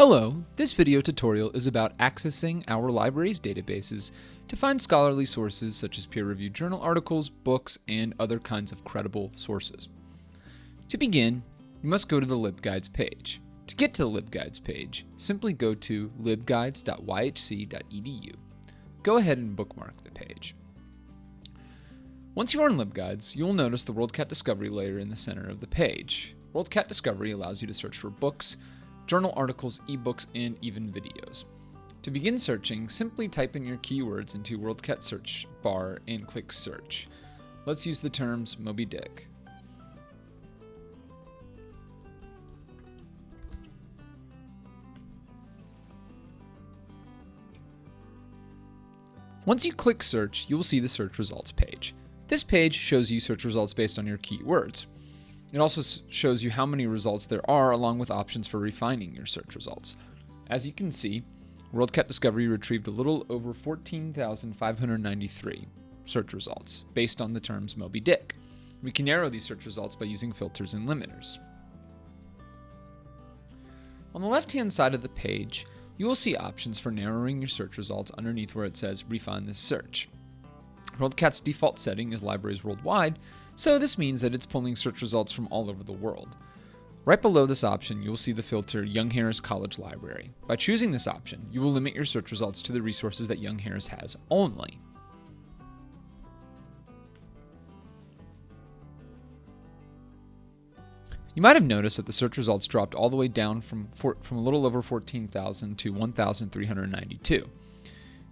Hello, this video tutorial is about accessing our library's databases to find scholarly sources such as peer-reviewed journal articles, books, and other kinds of credible sources. To begin, you must go to the LibGuides page. To get to the LibGuides page, simply go to libguides.yhc.edu. Go ahead and bookmark the page. Once you are in LibGuides, you will notice the WorldCat Discovery layer in the center of the page. WorldCat Discovery allows you to search for books, journal articles, ebooks, and even videos. To begin searching, simply type in your keywords into WorldCat search bar and click search. Let's use the terms Moby Dick. Once you click search, you will see the search results page. This page shows you search results based on your keywords. It also shows you how many results there are, along with options for refining your search results. As you can see, WorldCat Discovery retrieved a little over 14,593 search results based on the terms Moby Dick. We can narrow these search results by using filters and limiters. On the left-hand side of the page, you will see options for narrowing your search results underneath where it says Refine this search. WorldCat's default setting is libraries worldwide, so this means that it's pulling search results from all over the world. Right below this option, you'll see the filter Young Harris College Library. By choosing this option, you will limit your search results to the resources that Young Harris has only. You might have noticed that the search results dropped all the way down from a little over 14,000 to 1,392.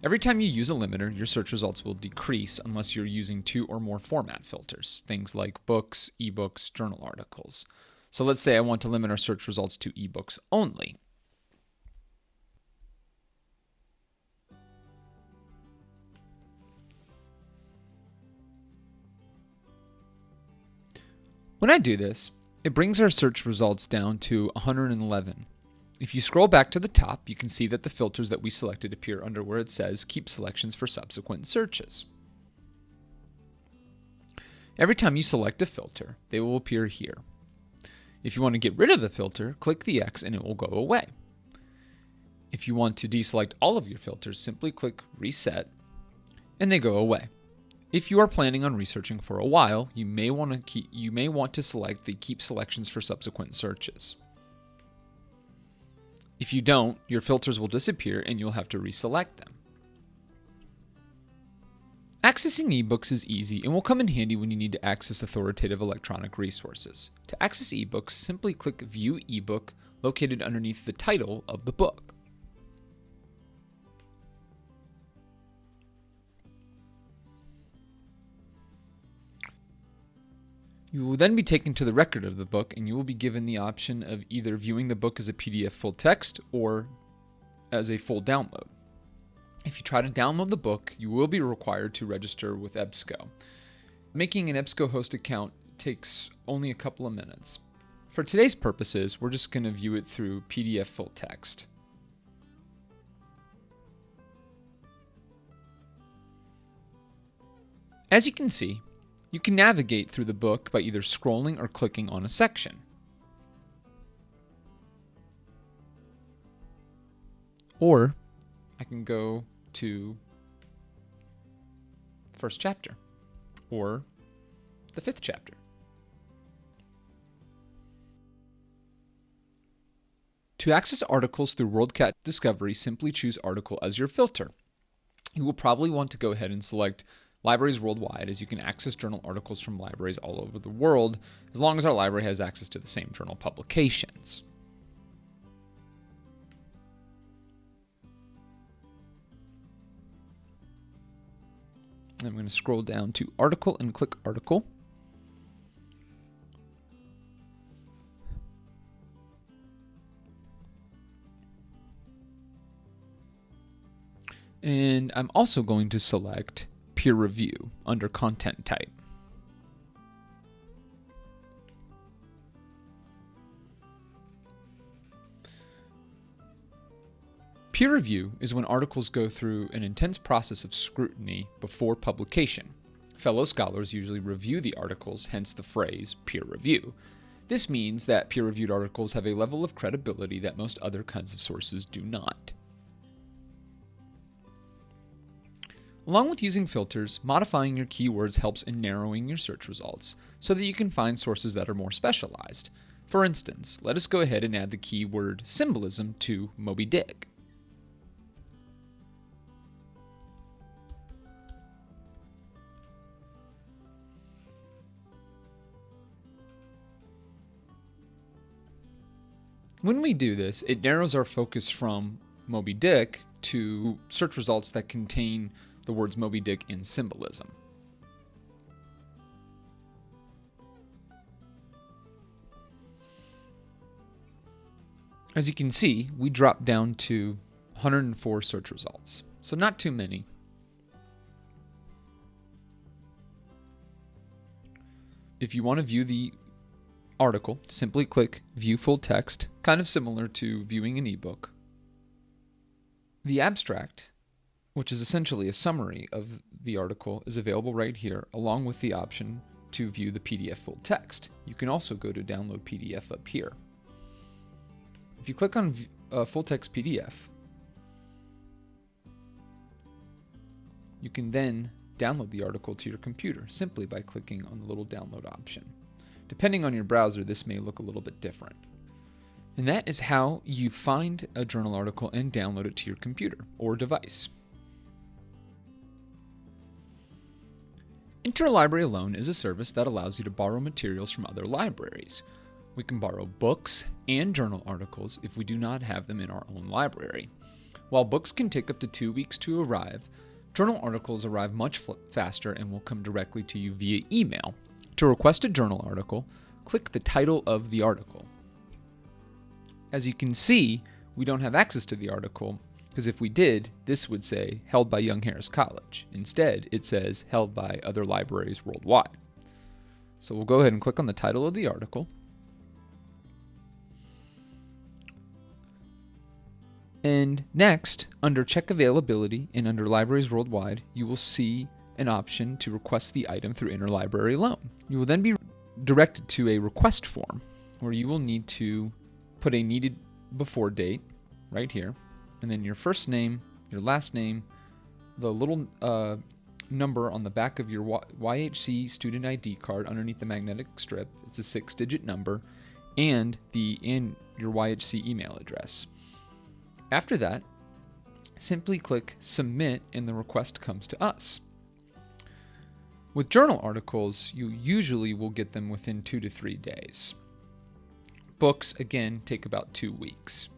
Every time you use a limiter, your search results will decrease unless you're using two or more format filters, things like books, ebooks, journal articles. So let's say I want to limit our search results to ebooks only. When I do this, it brings our search results down to 111. If you scroll back to the top, you can see that the filters that we selected appear under where it says Keep Selections for Subsequent Searches. Every time you select a filter, they will appear here. If you want to get rid of the filter, click the X and it will go away. If you want to deselect all of your filters, simply click Reset and they go away. If you are planning on researching for a while, you may want to select the Keep Selections for Subsequent Searches. If you don't, your filters will disappear and you'll have to reselect them. Accessing ebooks is easy and will come in handy when you need to access authoritative electronic resources. To access ebooks, simply click View eBook located underneath the title of the book. You will then be taken to the record of the book and you will be given the option of either viewing the book as a PDF full text or as a full download. If you try to download the book, you will be required to register with EBSCO. Making an EBSCO host account takes only a couple of minutes. For today's purposes, we're just going to view it through PDF full text. As you can see, you can navigate through the book by either scrolling or clicking on a section. Or I can go to the first chapter or the fifth chapter. To access articles through WorldCat Discovery, simply choose Article as your filter. You will probably want to go ahead and select Libraries worldwide, as you can access journal articles from libraries all over the world, as long as our library has access to the same journal publications. I'm going to scroll down to Article and click Article. And I'm also going to select Peer Review under Content Type. Peer review is when articles go through an intense process of scrutiny before publication. Fellow scholars usually review the articles, hence the phrase peer review. This means that peer-reviewed articles have a level of credibility that most other kinds of sources do not. Along with using filters, modifying your keywords helps in narrowing your search results so that you can find sources that are more specialized. For instance, let us go ahead and add the keyword symbolism to Moby Dick. When we do this, it narrows our focus from Moby Dick to search results that contain the words Moby Dick in symbolism. As you can see, we dropped down to 104 search results, so not too many. If you want to view the article, simply click View Full Text, kind of similar to viewing an ebook. The abstract, which is essentially a summary of the article, is available right here, along with the option to view the PDF full text. You can also go to Download PDF up here. If you click on Full Text PDF, you can then download the article to your computer simply by clicking on the little download option. Depending on your browser, this may look a little bit different. And that is how you find a journal article and download it to your computer or device. Interlibrary Loan is a service that allows you to borrow materials from other libraries. We can borrow books and journal articles if we do not have them in our own library. While books can take up to 2 weeks to arrive, journal articles arrive much faster and will come directly to you via email. To request a journal article, click the title of the article. As you can see, we don't have access to the article, because if we did, this would say held by Young Harris College. Instead, it says held by other libraries worldwide. So we'll go ahead and click on the title of the article. And next, under Check Availability and under Libraries Worldwide, you will see an option to request the item through Interlibrary Loan. You will then be directed to a request form where you will need to put a needed before date right here, and then your first name, your last name, the little number on the back of your YHC student ID card underneath the magnetic strip. It's a 6-digit number, and your YHC email address. After that, simply click Submit and the request comes to us. With journal articles, you usually will get them within 2 to 3 days. Books, again, take about 2 weeks.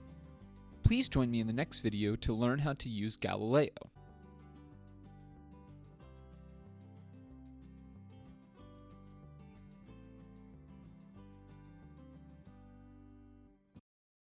Please join me in the next video to learn how to use Galileo.